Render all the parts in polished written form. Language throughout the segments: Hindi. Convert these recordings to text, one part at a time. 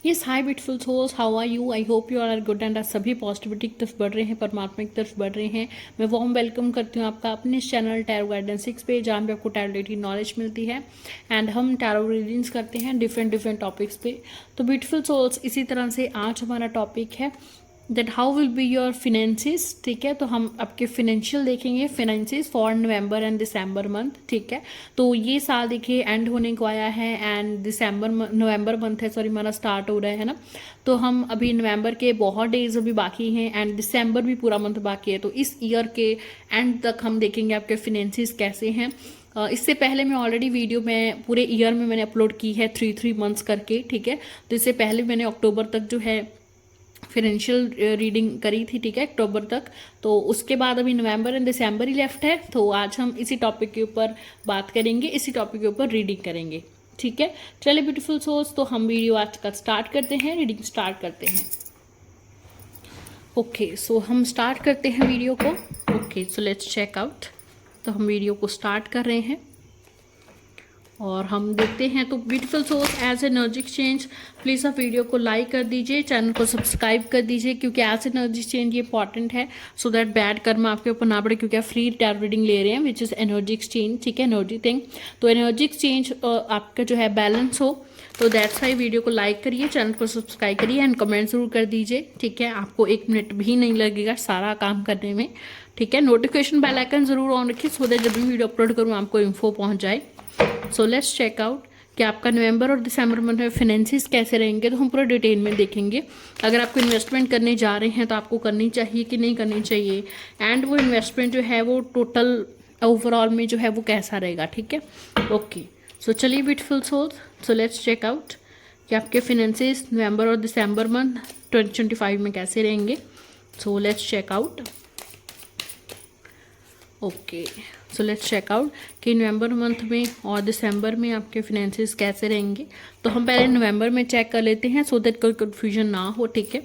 Yes hi beautiful souls, how are you? I hope you are good and आज सभी पॉजिटिविटी की तरफ बढ़ रहे हैं, परमात्मा की तरफ बढ़ रहे हैं। मैं वार्म वेलकम करती हूँ आपका अपने इस चैनल टैरो गाइडेंस 6 पे, जहाँ पे आपको टैरो रिलेटेड नॉलेज मिलती है एंड हम टैरो रीडिंग्स करते हैं डिफरेंट टॉपिक्स पे। तो ब्यूटीफुल सोल्स, इसी तरह से आज हमारा टॉपिक है that how will be your finances. ठीक है, तो हम आपके फिनेंशियल देखेंगे, finances for November and December month. ठीक है, तो ये साल देखिए एंड होने को आया है एंड नवंबर मंथ है, सॉरी हमारा स्टार्ट हो रहा है ना। तो हम अभी नवंबर के बहुत डेज अभी बाकी हैं एंड दिसंबर भी पूरा मंथ बाकी है। तो इस ईयर के एंड तक हम देखेंगे आपके फिनेंसिस कैसे हैं। इससे पहले मैं ऑलरेडी वीडियो में पूरे ईयर में मैंने अपलोड की है 3 मंथ्स करके। ठीक है, तो इससे पहले मैंने अक्टूबर तक जो है फाइनेंशियल रीडिंग करी थी। ठीक है, अक्टूबर तक। तो उसके बाद अभी नवंबर एंड दिसंबर ही लेफ्ट है। तो आज हम इसी टॉपिक के ऊपर बात करेंगे, इसी टॉपिक के ऊपर रीडिंग करेंगे। ठीक है, चलिए ब्यूटीफुल सोल्स, तो हम वीडियो आज का स्टार्ट करते हैं, रीडिंग स्टार्ट करते हैं। ओके सो हम स्टार्ट करते हैं वीडियो को। Okay so let's check out. तो हम वीडियो को स्टार्ट कर रहे हैं और हम देखते हैं। तो beautiful souls, as energy exchange please आप वीडियो को लाइक कर दीजिए, चैनल को सब्सक्राइब कर दीजिए, क्योंकि एज एनर्जी एक्सचेंज ये इंपॉर्टेंट है सो दैट बैड कर्म आपके ऊपर ना पड़े, क्योंकि आप फ्री टैरो रीडिंग ले रहे हैं विच इज़ एनर्जी एक्सचेंज। ठीक है, एनर्जी थिंग। तो एनर्जी एक्सचेंज आपका जो है बैलेंस हो, तो दैट्स वाई वीडियो को लाइक करिए, चैनल को सब्सक्राइब करिए एंड कमेंट जरूर कर दीजिए। ठीक है, आपको 1 मिनट भी नहीं लगेगा सारा काम करने में। ठीक है, नोटिफिकेशन बेल आइकन जरूर ऑन रखिए सो दैट जब भी वीडियो अपलोड करूँ आपको इन्फो पहुँच जाए। सो लेट्स चेक आउट कि आपका नवंबर और दिसंबर मंथ में फाइनेंसिस कैसे रहेंगे। तो हम पूरा डिटेल में देखेंगे। अगर आपको इन्वेस्टमेंट करने जा रहे हैं तो आपको करनी चाहिए कि नहीं करनी चाहिए, एंड वो इन्वेस्टमेंट जो है वो टोटल ओवरऑल में जो है वो कैसा रहेगा। ठीक है, ओके सो चलिए beautiful souls, so let's check out कि आपके फाइनेंसिस नवंबर और दिसंबर मंथ 2025 में कैसे रहेंगे। So let's check out. Okay so let's check out कि नवंबर मंथ में और दिसंबर में आपके फाइनेंसिस कैसे रहेंगे। तो हम पहले नवंबर में चेक कर लेते हैं सो दैट कोई कन्फ्यूजन ना हो। ठीक है,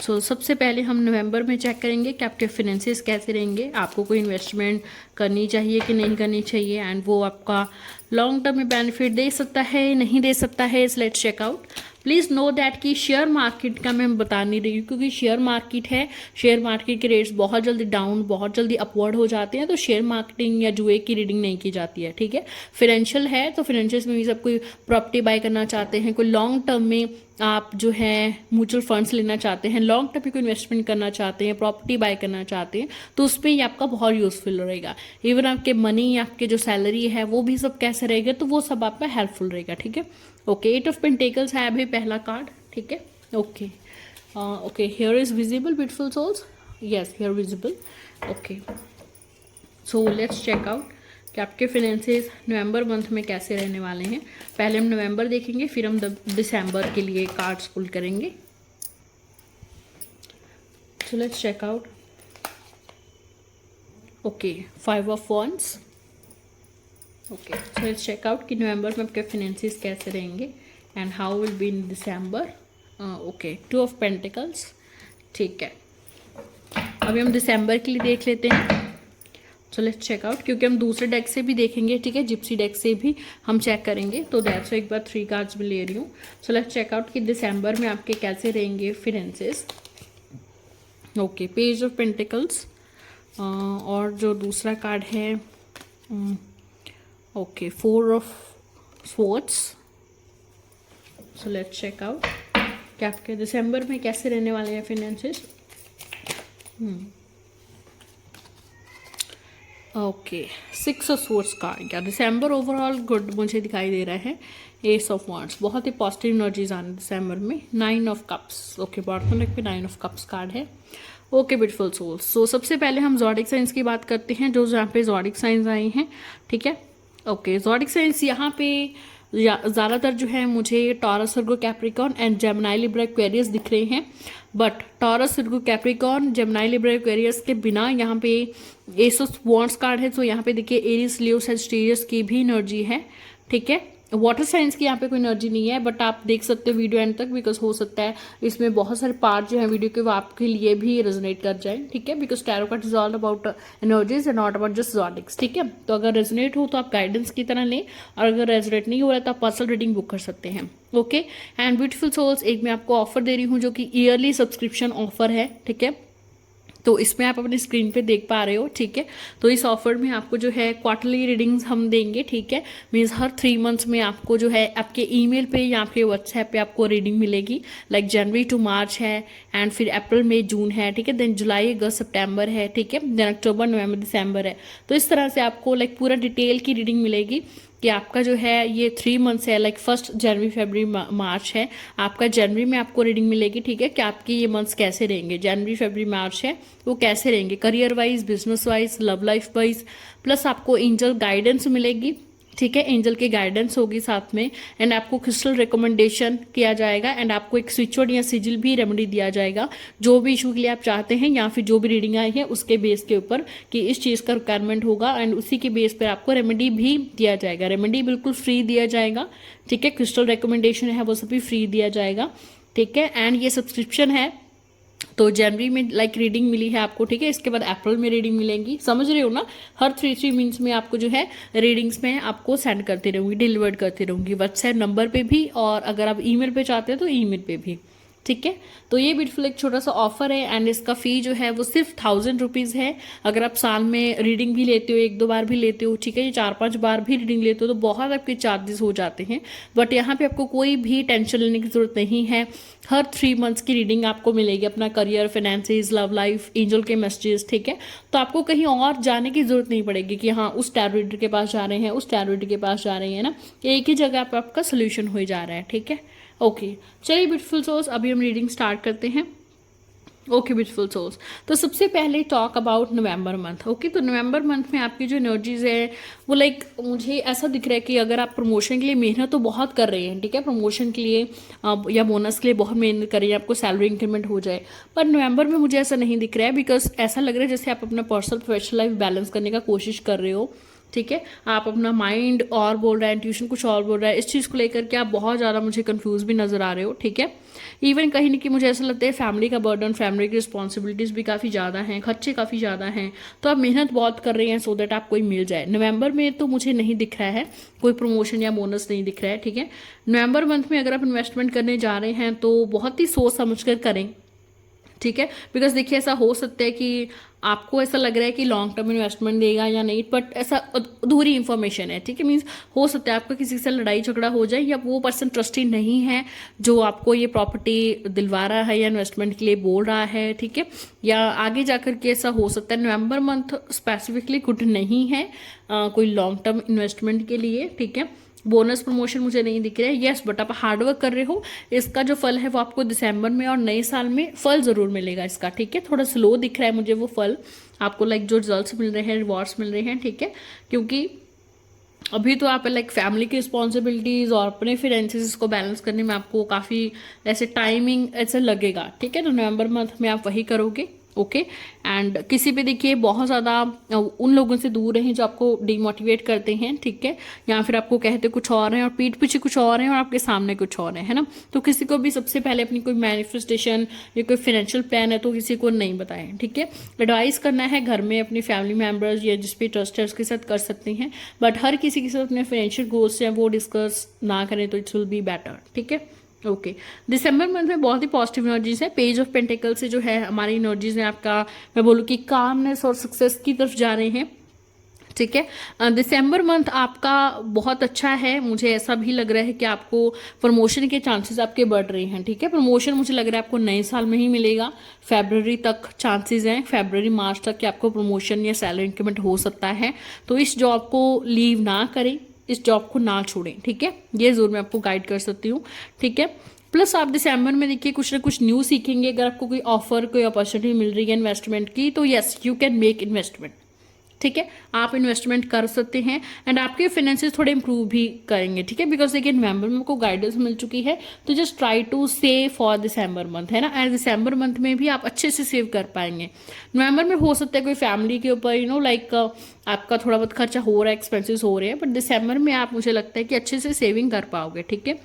सो सबसे पहले हम नवंबर में चेक करेंगे कि आपके फाइनेंसिस कैसे रहेंगे, आपको कोई इन्वेस्टमेंट करनी चाहिए कि नहीं करनी चाहिए, एंड वो आपका लॉन्ग टर्म में बेनिफिट दे सकता है नहीं दे सकता है। Let's check out. Please know that कि शेयर मार्केट का मैं बता नहीं रही हूँ, क्योंकि शेयर मार्केट है, शेयर मार्केट के रेट्स बहुत जल्दी डाउन बहुत जल्दी अपवर्ड हो जाते हैं। तो शेयर मार्केटिंग या जुए की रीडिंग नहीं की जाती है। ठीक है, फाइनेंशियल है, तो फाइनेंशियल में भी सब कोई प्रॉपर्टी बाय करना चाहते हैं, कोई लॉन्ग टर्म में आप जो है म्यूचुअल फंड्स लेना चाहते हैं, लॉन्ग टर्म पे कोई इन्वेस्टमेंट करना चाहते हैं, प्रॉपर्टी बाय करना चाहते हैं, तो उसमें ये आपका बहुत यूजफुल रहेगा। इवन आपके मनी, आपके जो सैलरी है वो भी सब कैसे रहेगा, तो वो सब आपका हेल्पफुल रहेगा। ठीक है, ओके 8 ऑफ पेंटिकल्स है अभी पहला कार्ड। ठीक है, okay okay here is visible beautiful souls, yes here visible. Okay so let's check out कि आपके फाइनेंसेस नवंबर मंथ में कैसे रहने वाले हैं। पहले हम नवंबर देखेंगे, फिर हम दिसंबर के लिए कार्ड्स पुल करेंगे। So let's check out. Okay 5 of wands। Okay so let's check out कि नवंबर में आपके फाइनेंसेस कैसे रहेंगे and how will be in December. Okay 2 of pentacles. ठीक है, अभी हम दिसंबर के लिए देख लेते हैं। सो लेट्स चेक आउट, क्योंकि हम दूसरे डेक से भी देखेंगे। ठीक है, जिप्सी डेक से भी हम चेक करेंगे, तो दैट्स एक बार 3 कार्ड्स भी ले रही हूँ। सो लेट्स चेक आउट कि दिसंबर में आपके कैसे रहेंगे finances. Okay page of pentacles और जो दूसरा कार्ड है okay 4 of swords. So let's check out कि आपके दिसंबर में कैसे रहने वाले हैं finances. Okay 6 of swords card, क्या दिसंबर ओवरऑल गुड मुझे दिखाई दे रहा है। एस ऑफ wands, बहुत ही पॉजिटिव एनर्जीज आने दिसंबर में। 9 of cups, okay bottom deck पे 9 ऑफ कप्स कार्ड है। ओके ब्यूटीफुल सोल्स, सो सबसे पहले हम ज़ोडिक साइंस की बात करते हैं, जो यहाँ पे ज़ोडिक साइंस आए हैं। ठीक है, ओके ज़ोडिक साइंस यहाँ पे ज़्यादातर जो है मुझे Taurus Virgo Capricorn and Gemini Libra Aquarius दिख रहे हैं, but Taurus Virgo Capricorn Gemini Libra Aquarius के बिना यहाँ पे एस ऑफ wands कार्ड है। तो यहाँ पे देखिए एरीज लियो सजिटेरियस की भी एनर्जी है। ठीक है, वाटर साइंस की यहाँ पे कोई एनर्जी नहीं है, बट आप देख सकते हो वीडियो एंड तक, बिकॉज हो सकता है इसमें बहुत सारे पार्ट जो है वीडियो के वो आपके लिए भी रेजोनेट कर जाए, ठीक है, because tarot card is all about energies and not about just zodiacs, ठीक है। तो अगर रेजोनेट हो तो आप गाइडेंस की तरह लें, और अगर रेजोनेट नहीं हो रहा तो आप पर्सनल रीडिंग बुक कर सकते हैं। ओके एंड ब्यूटीफुल सोल्स, एक मैं आपको ऑफर दे रही हूँ जो कि ईयरली सब्सक्रिप्शन ऑफर है, ठीक है। तो इसमें आप अपनी स्क्रीन पे देख पा रहे हो, ठीक है। तो इस ऑफर में आपको जो है क्वार्टरली रीडिंग्स हम देंगे, ठीक है। मीन्स हर 3 मंथ्स में आपको जो है आपके ईमेल पे या आपके व्हाट्सएप पे आपको रीडिंग मिलेगी, लाइक जनवरी टू मार्च है, एंड फिर अप्रैल मई जून है, ठीक है, देन जुलाई अगस्त सितंबर है, ठीक है, देन अक्टूबर नवंबर दिसंबर है। तो इस तरह से आपको लाइक पूरा डिटेल की रीडिंग मिलेगी कि आपका जो है ये 3 मंथ्स है, लाइक फर्स्ट जनवरी फरवरी मार्च है, आपका जनवरी में आपको रीडिंग मिलेगी, ठीक है, कि आपके ये मंथ्स कैसे रहेंगे, जनवरी फरवरी मार्च है वो कैसे रहेंगे, career wise, business wise, love life wise, plus आपको एंजल गाइडेंस मिलेगी, ठीक है, एंजल की गाइडेंस होगी साथ में, एंड आपको क्रिस्टल रिकमेंडेशन किया जाएगा, एंड आपको एक स्विचवर्ड या सिजिल भी रेमेडी दिया जाएगा जो भी इशू के लिए आप चाहते हैं, या फिर जो भी रीडिंग आई है उसके बेस के ऊपर कि इस चीज़ का रिक्वायरमेंट होगा, एंड उसी के बेस पर आपको रेमेडी भी दिया जाएगा। रेमेडी बिल्कुल फ्री दिया जाएगा, ठीक है, क्रिस्टल रिकमेंडेशन है वो सभी फ्री दिया जाएगा, ठीक है। एंड ये सब्सक्रिप्शन है, तो जनवरी में लाइक रीडिंग मिली है आपको, ठीक है, इसके बाद अप्रैल में रीडिंग मिलेंगी, समझ रहे हो ना। हर 3 मंथ्स में आपको जो है रीडिंग्स में आपको सेंड करती रहूँगी, डिलीवर्ड करती रहूँगी व्हाट्सएप नंबर पे भी, और अगर आप ईमेल पे चाहते हैं तो ईमेल पे भी, ठीक है। तो ये ब्यूटीफुल एक छोटा सा ऑफर है, एंड इसका फ़ी जो है वो सिर्फ 1000 रुपीज़ है। अगर आप साल में रीडिंग भी लेते हो, 1-2 बार भी लेते हो, ठीक है, ये 4-5 बार भी रीडिंग लेते हो तो बहुत आपके चार्जेस हो जाते हैं, बट यहाँ पे आपको कोई भी टेंशन लेने की ज़रूरत नहीं है। हर 3 मंथ्स की रीडिंग आपको मिलेगी, अपना career, finances, love life, angel के मैसेजेस, ठीक है। तो आपको कहीं और जाने की जरूरत नहीं पड़ेगी कि हाँ उस टैरो रीडर के पास जा रहे हैं, उस टैरो रीडर के पास जा रहे हैं ना, एक ही जगह पर आपका सोल्यूशन हो जा रहा है, ठीक है। ओके चलिए ब्यूटीफुल सोल्स, अभी हम रीडिंग स्टार्ट करते हैं। ओके ब्यूटीफुल सोल्स, तो सबसे पहले talk about November month. Okay, तो नवंबर मंथ में आपकी जो एनर्जीज है वो लाइक मुझे ऐसा दिख रहा है कि अगर आप प्रमोशन के लिए मेहनत तो बहुत कर रहे हैं, ठीक है, प्रमोशन के लिए या बोनस के लिए बहुत मेहनत कर रही है, आपको सैलरी इंक्रीमेंट हो जाए, पर नवंबर में मुझे ऐसा नहीं दिख रहा है, बिकॉज ऐसा लग रहा है जैसे आप अपना पर्सनल प्रोफेशनल लाइफ बैलेंस करने का कोशिश कर रहे हो, ठीक है। आप अपना माइंड और बोल रहा है, ट्यूशन कुछ और बोल रहा है, इस चीज़ को लेकर के आप बहुत ज़्यादा मुझे कंफ्यूज भी नज़र आ रहे हो, ठीक है। इवन कहीं ना कहीं मुझे ऐसा लगता है फैमिली का बर्डन, फैमिली की रिस्पॉन्सिबिलिटीज़ भी काफ़ी ज़्यादा हैं, खर्चे काफ़ी ज़्यादा हैं, तो आप मेहनत बहुत कर रहे हैं सो दैट आप कोई मिल जाए। नवंबर में तो मुझे नहीं दिख रहा है कोई प्रमोशन या बोनस नहीं दिख रहा है, ठीक है। नवंबर मंथ में अगर आप इन्वेस्टमेंट करने जा रहे हैं तो बहुत ही सोच समझ कर करें, ठीक है, बिकॉज देखिए ऐसा हो सकता है कि आपको ऐसा लग रहा है कि लॉन्ग टर्म इन्वेस्टमेंट देगा या नहीं, बट ऐसा अधूरी इन्फॉर्मेशन है, ठीक है। मीन्स हो सकता है आपका किसी से लड़ाई झगड़ा हो जाए, या वो पर्सन ट्रस्टी नहीं है जो आपको ये प्रॉपर्टी दिलवा रहा है या इन्वेस्टमेंट के लिए बोल रहा है, ठीक है, या आगे जाकर के ऐसा हो सकता है। नवंबर मंथ स्पेसिफिकली गुड नहीं है कोई लॉन्ग टर्म इन्वेस्टमेंट के लिए, ठीक है। बोनस प्रमोशन मुझे नहीं दिख रहा है, यस, बट आप हार्डवर्क कर रहे हो, इसका जो फल है वो आपको दिसंबर में और नए साल में फल ज़रूर मिलेगा इसका, ठीक है। थोड़ा स्लो दिख रहा है मुझे वो फल आपको, लाइक जो रिजल्ट्स मिल रहे हैं, रिवॉर्ड्स मिल रहे हैं, ठीक है, क्योंकि अभी तो आप लाइक फैमिली की रिस्पॉन्सिबिलिटीज़ और अपने फाइनेंसेस को बैलेंस करने में आपको काफ़ी ऐसे टाइमिंग ऐसे लगेगा, ठीक है। तो नवंबर मंथ में आप वही करोगे, ओके। एंड किसी पे देखिए बहुत ज़्यादा उन लोगों से दूर रहें जो आपको डिमोटिवेट करते हैं, ठीक है, या फिर आपको कहते कुछ और हैं और पीठ पीछे कुछ और हैं और आपके सामने कुछ और है ना। तो किसी को भी सबसे पहले अपनी कोई मैनिफेस्टेशन या कोई फाइनेंशियल प्लान है तो किसी को नहीं बताएं, ठीक है। एडवाइस करना है घर में अपनी फैमिली मेम्बर्स या जिस पे ट्रस्ट है उसके साथ कर सकते हैं, बट हर किसी के साथ अपने फाइनेंशियल गोल्स हैं वो डिस्कस ना करें तो इट्स विल बी बेटर, ठीक है। ओके दिसंबर मंथ में बहुत ही पॉजिटिव एनर्जीज है। पेज ऑफ पेंटिकल से जो है हमारी एनर्जीज है आपका, मैं बोलूँ कि कामनेस और सक्सेस की तरफ जा रहे हैं, ठीक है। दिसंबर मंथ आपका बहुत अच्छा है, मुझे ऐसा भी लग रहा है कि आपको प्रमोशन के चांसेस आपके बढ़ रहे हैं, ठीक है। प्रमोशन मुझे लग रहा है आपको नए साल में ही मिलेगा, फरवरी तक चांसेस हैं, फरवरी मार्च तक कि आपको प्रमोशन या सैलरी इंक्रीमेंट हो सकता है। तो इस जॉब को लीव ना करें, इस जॉब को ना छोड़ें, ठीक है, ये जरूर मैं आपको गाइड कर सकती हूँ, ठीक है। प्लस आप दिसंबर में देखिए कुछ ना कुछ न्यू सीखेंगे। अगर आपको कोई ऑफर, कोई अपॉर्चुनिटी मिल रही है इन्वेस्टमेंट की तो yes you can make investment, ठीक है, आप इन्वेस्टमेंट कर सकते हैं एंड आपके फाइनेंसेस थोड़े इंप्रूव भी करेंगे, ठीक है। बिकॉज देखिए नवंबर में आपको गाइडेंस मिल चुकी है, तो just try to save for December month, है ना। एंड दिसंबर मंथ में भी आप अच्छे से सेव कर पाएंगे। नवंबर में हो सकता है कोई फैमिली के ऊपर लाइक आपका थोड़ा बहुत खर्चा हो रहा है, एक्सपेंसेस हो रहे हैं, बट दिसंबर में आप, मुझे लगता है कि अच्छे से सेविंग कर पाओगे, ठीक है।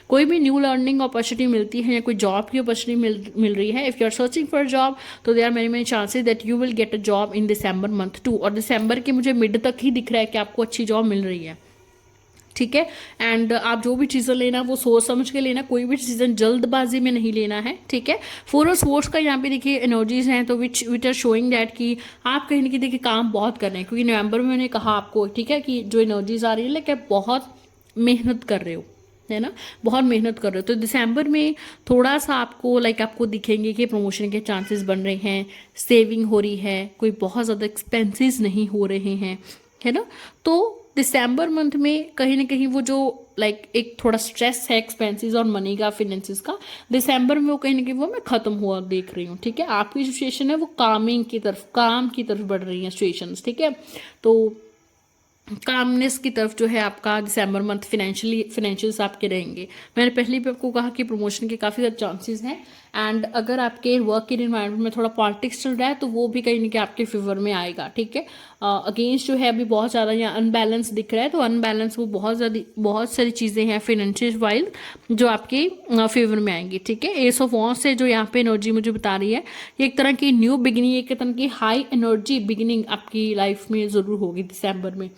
कोई भी न्यू लर्निंग अपॉर्चुनिटी मिलती है या कोई जॉब की अपॉर्चुनिटी मिल रही है, if you are searching for job, तो there are many many chances that you will get a job in December month too, और दिसंबर के मुझे मिड तक ही दिख रहा है कि आपको अच्छी जॉब मिल रही है, ठीक है। एंड आप जो भी चीज़ें लेना वो सोच समझ के लेना, कोई भी डिसीजन जल्दबाजी में नहीं लेना है, ठीक है। फोर ऑफ स्वॉर्ड्स का यहाँ पे देखिए एनर्जीज हैं, तो विच आर शोइंग दैट कि आप कहीं ना कहीं देखिए काम बहुत कर रहे हैं, क्योंकि नवंबर में मैंने कहा आपको, ठीक है, कि जो एनर्जीज आ रही है लेकिन बहुत मेहनत कर रहे हो, है ना, बहुत मेहनत कर रहे हो। तो दिसंबर में थोड़ा सा आपको आपको दिखेंगे कि प्रमोशन के चांसेस बन रहे हैं, सेविंग हो रही है, कोई बहुत ज़्यादा एक्सपेंसेस नहीं हो रहे हैं, है ना। तो दिसंबर मंथ में कहीं ना कहीं वो जो एक थोड़ा स्ट्रेस है एक्सपेंसेस और मनी का, फिनेंसेस का, दिसंबर में वो कहीं ना कहीं वो मैं ख़त्म हुआ देख रही हूँ, ठीक है। आपकी सिचुएशन है वो कामिंग की तरफ, काम की तरफ बढ़ रही है सिचुएशंस, ठीक है। तो कामनेस की तरफ जो है आपका दिसंबर मंथ फिनेंशियल्स आपके रहेंगे। मैंने पहले भी आपको कहा कि प्रमोशन के काफ़ी ज़्यादा चांसेस हैं, एंड अगर आपके वर्क के इन्वायरमेंट में थोड़ा पॉलिटिक्स चल रहा है तो वो भी कहीं ना कहीं आपके फेवर में आएगा, ठीक है। अगेंस्ट जो है अभी बहुत ज़्यादा यहाँ अनबैलेंस दिख रहा है, तो अनबैलेंस वो बहुत सारी चीज़ें हैं फिनेंशियल वाइज जो आपके फेवर में आएंगी, ठीक है। एस ऑफ वॉन्ड्स से जो यहाँ पे एनर्जी मुझे बता रही है, ये एक तरह की न्यू बिगिनिंग, एक तरह की हाई एनर्जी बिगिनिंग आपकी लाइफ में ज़रूर होगी दिसंबर में,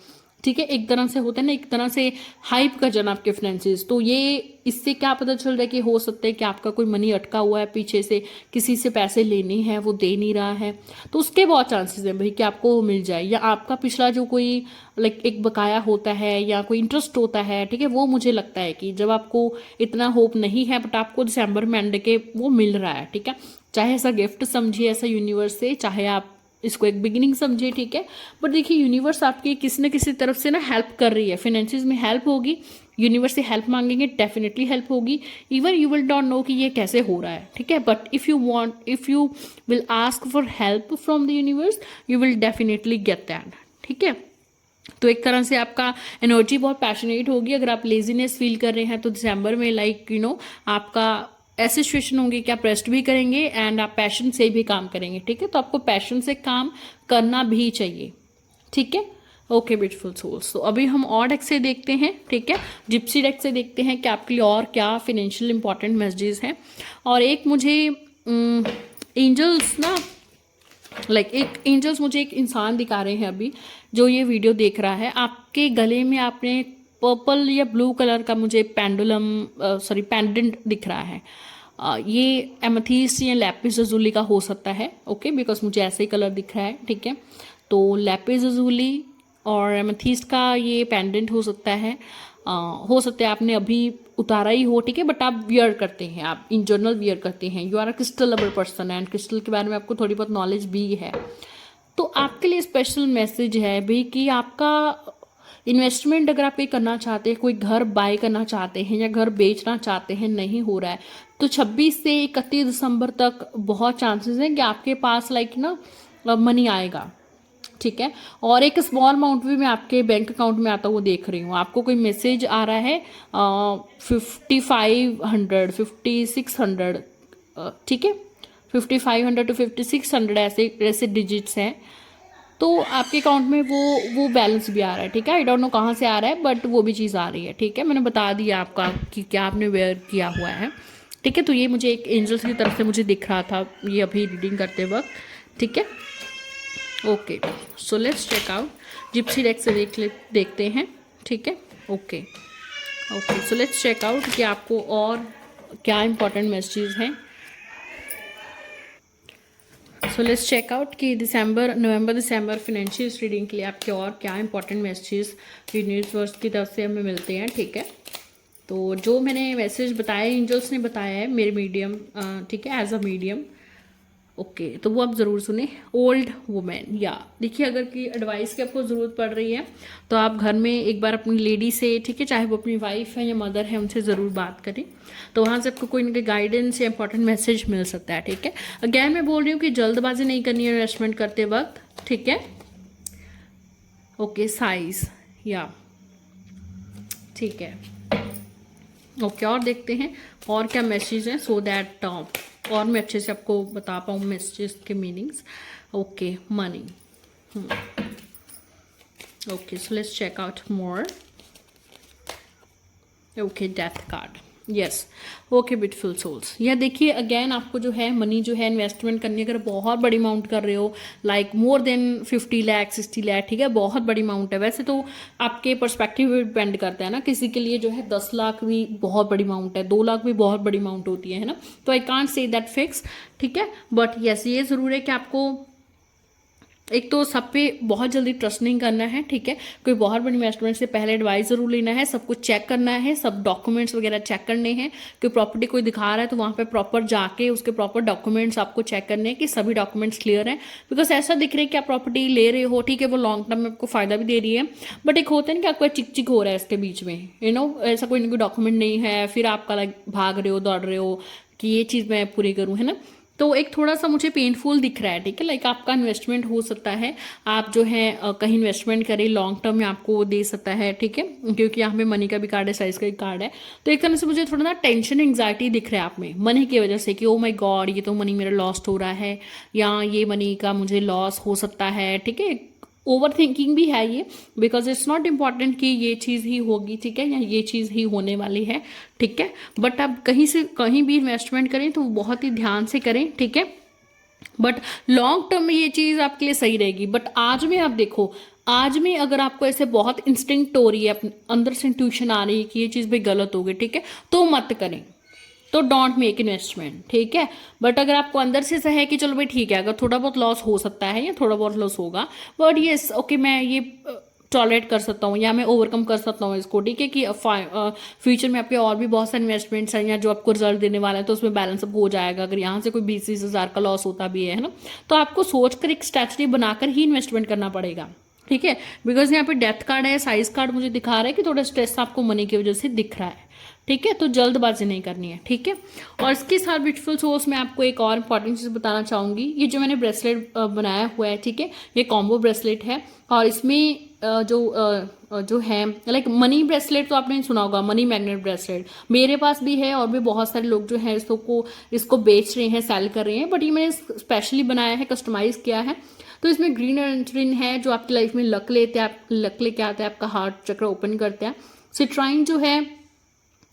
ठीक है। एक तरह से होता है ना, एक तरह से हाइप का जन आपके फाइनेंसेस, तो ये इससे क्या पता चल रहा है कि हो सकता है कि आपका कोई मनी अटका हुआ है पीछे से, किसी से पैसे लेने हैं वो दे नहीं रहा है, तो उसके बहुत चांसेस हैं भाई कि आपको वो मिल जाए, या आपका पिछला जो कोई एक बकाया होता है या कोई इंटरेस्ट होता है, ठीक है, वो मुझे लगता है कि जब आपको इतना होप नहीं है बट आपको दिसंबर में एंड के वो मिल रहा है, ठीक है। चाहे ऐसा गिफ्ट समझिए ऐसा यूनिवर्स से, चाहे आप इसको एक बिगिनिंग समझिए, ठीक है। बट देखिए यूनिवर्स आपकी किसी न किसी तरफ से ना हेल्प कर रही है, फाइनेंसिस में हेल्प होगी, यूनिवर्स से हेल्प मांगेंगे डेफिनेटली हेल्प होगी, even you will don't know कि ये कैसे हो रहा है, ठीक है। But if you will ask for help from the universe, you will definitely get that, ठीक है। तो एक तरह से आपका एनर्जी बहुत पैशनेट होगी। अगर आप लेजीनेस फील कर रहे हैं तो दिसंबर में आपका ऐसी सिचुएशन होंगी कि आप रेस्ट भी करेंगे एंड आप पैशन से भी काम करेंगे, ठीक है। तो आपको पैशन से काम करना भी चाहिए, ठीक है। ओके ब्यूटीफुल सोल्स, तो अभी हम और डेक से देखते हैं, ठीक है, जिप्सी डेक से देखते हैं कि आपके लिए और क्या फिनेंशियल इंपॉर्टेंट मैसेजेस हैं। और एक मुझे एंजल्स ना एक एंजल्स मुझे एक इंसान दिखा रहे हैं अभी जो ये वीडियो देख रहा है, आपके गले में आपने पर्पल या ब्लू कलर का मुझे पेंडेंट दिख रहा है। ये एमेथिस्ट या लैपिस lazuli का हो सकता है, ओके, बिकॉज मुझे ऐसे ही कलर दिख रहा है, ठीक है। तो लैपिस lazuli और एमेथिस्ट का ये पेंडेंट हो सकता है, हो सकता है आपने अभी उतारा ही हो, ठीक है, बट आप वियर करते हैं, आप इन जनरल वियर करते हैं, you are a crystal lover person and crystal के बारे में आपको थोड़ी बहुत नॉलेज भी है। तो आपके लिए स्पेशल मैसेज है भाई कि आपका इन्वेस्टमेंट अगर आप कोई करना चाहते हैं, कोई घर बाय करना चाहते हैं या घर बेचना चाहते हैं, नहीं हो रहा है, तो 26 से 31 दिसंबर तक बहुत चांसेस हैं कि आपके पास मनी आएगा, ठीक है। और एक स्मॉल अमाउंट भी मैं आपके बैंक अकाउंट में आता हुआ देख रही हूँ, आपको कोई मैसेज आ रहा है 5500 5600, ठीक है, 5500 to 5600 ऐसे डिजिट्स हैं, तो आपके अकाउंट में वो बैलेंस भी आ रहा है, ठीक है। आई डोंट नो कहाँ से आ रहा है बट वो भी चीज़ आ रही है, ठीक है। मैंने बता दिया आपका कि क्या आपने वेयर किया हुआ है, ठीक है। तो ये मुझे एक एंजल्स की तरफ से मुझे दिख रहा था ये अभी रीडिंग करते वक्त, ठीक है। Okay, so let's check out, gypsy deck से देखते हैं, ठीक है। Okay, so let's check out कि आपको और क्या इंपॉर्टेंट मैसेजेस हैं। सो लेट्स चेक आउट कि नवंबर दिसंबर फाइनेंशियल रीडिंग के लिए आपके और क्या इंपॉर्टेंट मैसेजेस यूनिवर्स की तरफ से हमें मिलते हैं, ठीक है। तो जो मैंने मैसेज बताया एंजल्स ने बताया है मेरे मीडियम, ठीक है, एज अ मीडियम, ओके, तो वो आप ज़रूर सुने। ओल्ड वुमेन, या देखिए अगर की एडवाइस की आपको ज़रूरत पड़ रही है तो आप घर में एक बार अपनी लेडी से, ठीक है, चाहे वो अपनी वाइफ है या मदर है, उनसे ज़रूर बात करें, तो वहाँ से आपको कोई ना कोई गाइडेंस या इंपॉर्टेंट मैसेज मिल सकता है, ठीक है। अगैन मैं बोल रही हूँ कि जल्दबाजी नहीं करनी है इन्वेस्टमेंट करते वक्त, ठीक है। ओके, साइज, या ठीक है, ओके। और देखते हैं और क्या मैसेज हैं सो दैट और मैं अच्छे से आपको बता पाऊँ मैसेजेस के meanings. Okay, money, okay, so let's check out more. Okay, death card, yes. Okay beautiful souls, यह देखिए अगेन आपको जो है मनी जो है इन्वेस्टमेंट करनी, अगर बहुत बड़ी अमाउंट कर रहे हो like more than 50 lakh 60 lakh, ठीक है, बहुत बड़ी अमाउंट है। वैसे तो आपके पर्सपेक्टिव पे डिपेंड करता है ना, किसी के लिए जो है 10 लाख भी बहुत बड़ी अमाउंट है, 2 लाख भी बहुत बड़ी अमाउंट होती है ना, तो I can't say that fix, ठीक है। बट यस, ये ज़रूर है कि आपको एक तो सब पे बहुत जल्दी ट्रस्ट नहीं करना है, ठीक है। कोई बहुत बड़ी इन्वेस्टमेंट से पहले एडवाइस जरूर लेना है, सब कुछ चेक करना है, सब डॉक्यूमेंट्स वगैरह चेक करने हैं। कोई प्रॉपर्टी कोई दिखा रहा है तो वहाँ पे प्रॉपर जाके उसके प्रॉपर डॉक्यूमेंट्स आपको चेक करने हैं कि सभी डॉक्यूमेंट्स क्लियर हैं। बिकॉज ऐसा दिख रहा है कि आप प्रॉपर्टी ले रहे हो, ठीक है, वो लॉन्ग टर्म में आपको फायदा भी दे रही है, बट एक होता है ना कि आपको चिक चिक हो रहा है इसके बीच में, ऐसा कोई ना कोई डॉक्यूमेंट नहीं है, फिर आपका लाइक भाग रहे हो दौड़ रहे हो कि ये चीज़ मैं पूरी करूँ, है ना। तो एक थोड़ा सा मुझे पेनफुल दिख रहा है, ठीक है। लाइक आपका इन्वेस्टमेंट हो सकता है, आप जो है कहीं इन्वेस्टमेंट करें लॉन्ग टर्म में आपको दे सकता है, ठीक है, क्योंकि यहाँ पे मनी का भी कार्ड है, साइज का भी कार्ड है। तो एक तरह से मुझे थोड़ा ना टेंशन एंग्जाइटी दिख रहा है आप में मनी की वजह से कि ओ माय गॉड ये तो मनी मेरा लॉस्ट हो रहा है, या ये मनी का मुझे लॉस हो सकता है, ठीक है। ओवर थिंकिंग भी है ये, बिकॉज इट्स नॉट इम्पॉर्टेंट कि ये चीज़ ही होगी, ठीक है, या ये चीज़ ही होने वाली है, ठीक है। बट आप कहीं से कहीं भी इन्वेस्टमेंट करें तो बहुत ही ध्यान से करें, ठीक है। बट लॉन्ग टर्म में ये चीज़ आपके लिए सही रहेगी। बट आज में आप देखो, आज में अगर आपको ऐसे बहुत इंस्टिंक्ट हो रही है, अपने अंदर से इंट्यूशन आ रही है कि ये चीज़ भाई गलत होगी, ठीक है, तो मत करें, तो डोंट मेक इन्वेस्टमेंट, ठीक है। बट अगर आपको अंदर से है कि चलो भाई ठीक है, अगर थोड़ा बहुत लॉस हो सकता है या थोड़ा बहुत लॉस होगा, बट येस ओके मैं ये टॉलरेट कर सकता हूँ या मैं ओवरकम कर सकता हूँ इसको, ठीक है, कि फ्यूचर में आपके और भी बहुत सारे इन्वेस्टमेंट्स हैं या जो आपको रिजल्ट देने वाला है तो उसमें बैलेंस अप हो जाएगा। अगर यहाँ से कोई 20-30 हज़ार का लॉस होता भी है ना, तो आपको सोचकर एक स्ट्रैटेजी बनाकर ही इन्वेस्टमेंट करना पड़ेगा, ठीक है। बिकॉज यहाँ पे डेथ कार्ड है, साइज कार्ड मुझे दिखा रहा है कि थोड़ा स्ट्रेस आपको मनी की वजह से दिख रहा है, ठीक है, तो जल्दबाजी नहीं करनी है, ठीक है। और इसके साथ ब्यूटीफुल सोर्स में आपको एक और इंपॉर्टेंट चीज़ बताना चाहूँगी, ये जो मैंने ब्रेसलेट बनाया हुआ है, ठीक है, ये कॉम्बो ब्रेसलेट है, और इसमें जो है लाइक मनी ब्रेसलेट तो आपने सुना होगा, मनी मैग्नेट ब्रेसलेट मेरे पास भी है, और भी बहुत सारे लोग जो है इसको बेच रहे हैं, सेल कर रहे हैं, बट ये मैंने स्पेशली बनाया है, कस्टमाइज किया है। तो इसमें ग्रीन एंट्रिन है जो आपकी लाइफ में लक लेके आते हैं, आपका हार्ट चक्र ओपन करते हैं। सिट्राइन जो है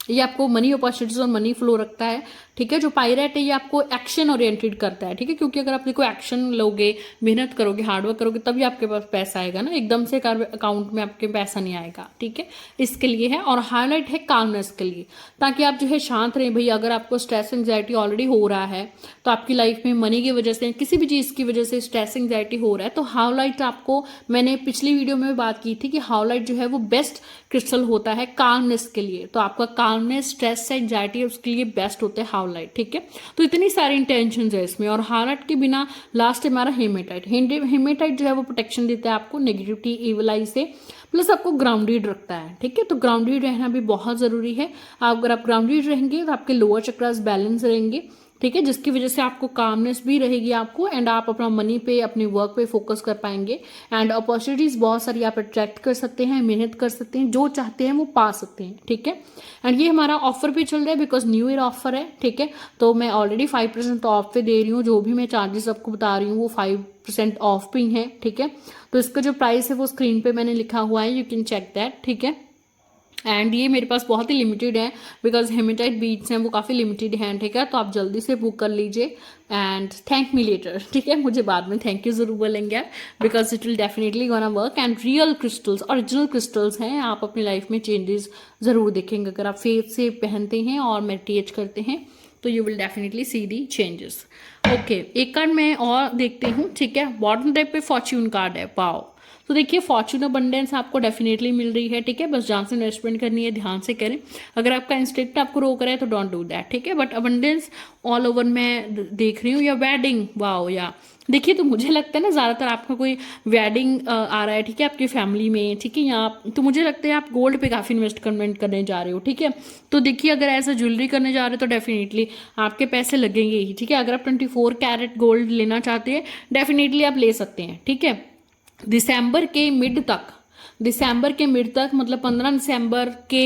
ये आपको मनी अपॉर्चुनिटीज और मनी फ्लो रखता है, ठीक है। जो पायरेट है ये आपको एक्शन ओरिएंटेड करता है, ठीक है, क्योंकि अगर आप कोई एक्शन लोगे, मेहनत करोगे, हार्डवर्क करोगे, तभी आपके पास पैसा आएगा ना, एकदम से अकाउंट में आपके पैसा नहीं आएगा, ठीक है, इसके लिए है। और हाईलाइट है कामनेस के लिए, ताकि आप जो है शांत रहें भाई। अगर आपको स्ट्रेस एंग्जाइटी ऑलरेडी हो रहा है, तो आपकी लाइफ में मनी की वजह से किसी भी चीज़ की वजह से स्ट्रेस एंग्जाइटी हो रहा है, तो हाईलाइट आपको, मैंने पिछली वीडियो में भी बात की थी कि हाईलाइट जो है वो बेस्ट क्रिस्टल होता है कामनेस के लिए। तो आपका कामनेस, स्ट्रेस, एंग्जाइटी उसके लिए बेस्ट होते हैं हाईलाइट, ठीक है। तो इतनी सारी इंटेंशंस है इसमें। और हाईलाइट के बिना लास्ट हमारा हेमेटाइट। हेमेटाइट जो है वो प्रोटेक्शन देता है आपको नेगेटिविटी, इविल आई से, प्लस आपको ग्राउंडेड रखता है, ठीक है। तो ग्राउंडेड रहना भी बहुत ज़रूरी है। अगर आप ग्राउंडेड रहेंगे तो आपके लोअर चक्रास बैलेंस रहेंगे, ठीक है, जिसकी वजह से आपको कामनेस भी रहेगी आपको, एंड आप अपना मनी पे, अपने वर्क पे फोकस कर पाएंगे, एंड अपॉर्चुनिटीज बहुत सारी आप अट्रैक्ट कर सकते हैं, मेहनत कर सकते हैं, जो चाहते हैं वो पा सकते हैं, ठीक है। एंड ये हमारा ऑफर पे चल रहा है बिकॉज न्यू ईयर ऑफर है, ठीक है। तो मैं ऑलरेडी 5% ऑफ पे दे रही हूँ, जो भी मैं चार्जेस आपको बता रही हूँ वो 5% ऑफ पे है, ठीक है। तो इसका जो प्राइस है वो स्क्रीन पे मैंने लिखा हुआ है, यू कैन चेक दैट, ठीक है। एंड ये मेरे पास बहुत ही लिमिटेड है बिकॉज हेमेटाइट बीड्स हैं वो काफ़ी लिमिटेड हैं, ठीक है। तो आप जल्दी से बुक कर लीजिए एंड थैंक मी लेटर, ठीक है। मुझे बाद में थैंक यू जरूर बोलेंगे because it will definitely gonna work. And real crystals, original crystals हैं, आप अपनी लाइफ में चेंजेस ज़रूर देखेंगे अगर आप फेथ से पहनते हैं और मेडिटेट करते हैं, तो you will definitely see the changes. Okay, एक कार्ड मैं और देखती हूँ, ठीक है। बॉटम टाइप पे फॉर्च्यून कार्ड है, पाओ। तो देखिए फॉर्च्यून अबंडेंस आपको डेफिनेटली मिल रही है, ठीक है। बस जहाँ से इन्वेस्टमेंट करनी है ध्यान से करें। अगर आपका इंस्टिंक्ट आपको रोक रहा है तो डोंट डू दैट, ठीक है। बट अबंडेंस ऑल ओवर मैं देख रही हूँ। या वेडिंग, वाओ, या देखिए, तो मुझे लगता है ना ज़्यादातर आपका कोई वेडिंग आ रहा है, ठीक है, आपकी फैमिली में, ठीक है। या तो मुझे लगता है आप गोल्ड पे काफ़ी इन्वेस्टमेंट करने जा रहे हो, ठीक है। तो देखिए अगर ऐसा ज्वेलरी करने जा रहे हो तो डेफिनेटली आपके पैसे लगेंगे ही, ठीक है। अगर आप 24 कैरेट गोल्ड लेना चाहते हैं डेफिनेटली आप ले सकते हैं, ठीक है। दिसंबर के मिड तक मतलब 15 दिसंबर के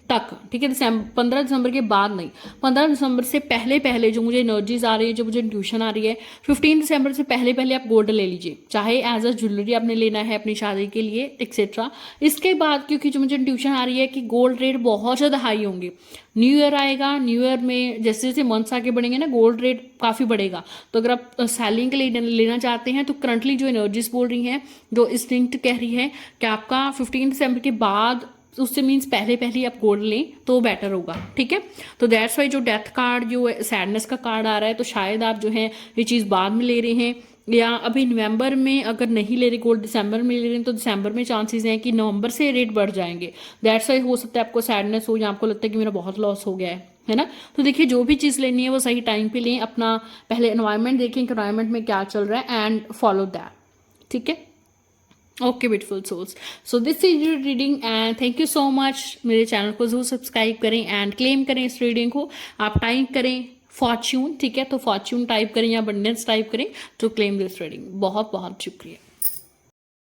तक, ठीक है, 15 दिसंबर के बाद नहीं, 15 दिसंबर से पहले पहले जो मुझे एनर्जीज आ रही है, जो मुझे इंट्यूशन आ रही है, 15 दिसंबर से पहले पहले आप गोल्ड ले लीजिए, चाहे एज अ ज्वेलरी आपने लेना है अपनी शादी के लिए एक्सेट्रा। इसके बाद क्योंकि जो मुझे इंट्यूशन आ रही है कि गोल्ड रेट बहुत ज़्यादा हाई होंगे, न्यू ईयर आएगा, न्यू ईयर में जैसे जैसे मंथ्स आगे बढ़ेंगे ना गोल्ड रेट काफ़ी बढ़ेगा। तो अगर आप सेलिंग के लिए लेना चाहते हैं तो करंटली जो एनर्जीज बोल रही हैं, जो इंस्टिंक्ट कह रही है कि आपका 15 दिसंबर के बाद, उससे मीन्स पहले पहले आप गोल्ड लें तो बेटर होगा, ठीक है। तो दैट्स वाई जो डेथ कार्ड, जो सैडनेस का कार्ड आ रहा है, तो शायद आप जो है ये चीज़ बाद में ले रहे हैं, या अभी नवंबर में अगर नहीं ले रहे गोल्ड, दिसंबर में ले रहे हैं, तो दिसंबर में चांसेस हैं कि नवंबर से रेट बढ़ जाएंगे। दैट्स वाई हो सकता है आपको सैडनेस हो, या आपको लगता है कि मेरा बहुत लॉस हो गया है ना। तो देखिए जो भी चीज़ लेनी है वो सही टाइम पे लें, अपना पहले एनवायरनमेंट देखें, एनवायरनमेंट में क्या चल रहा है, एंड फॉलो दैट, ठीक है। Okay beautiful souls, so this is your reading and thank you so much. मेरे चैनल को जरूर सब्सक्राइब करें एंड क्लेम करें इस रीडिंग को। आप टाइप करें फॉर्च्यून, ठीक है, तो फॉर्च्यून टाइप करें या अबंडेंस टाइप करें तो क्लेम दिस रीडिंग। बहुत बहुत शुक्रिया।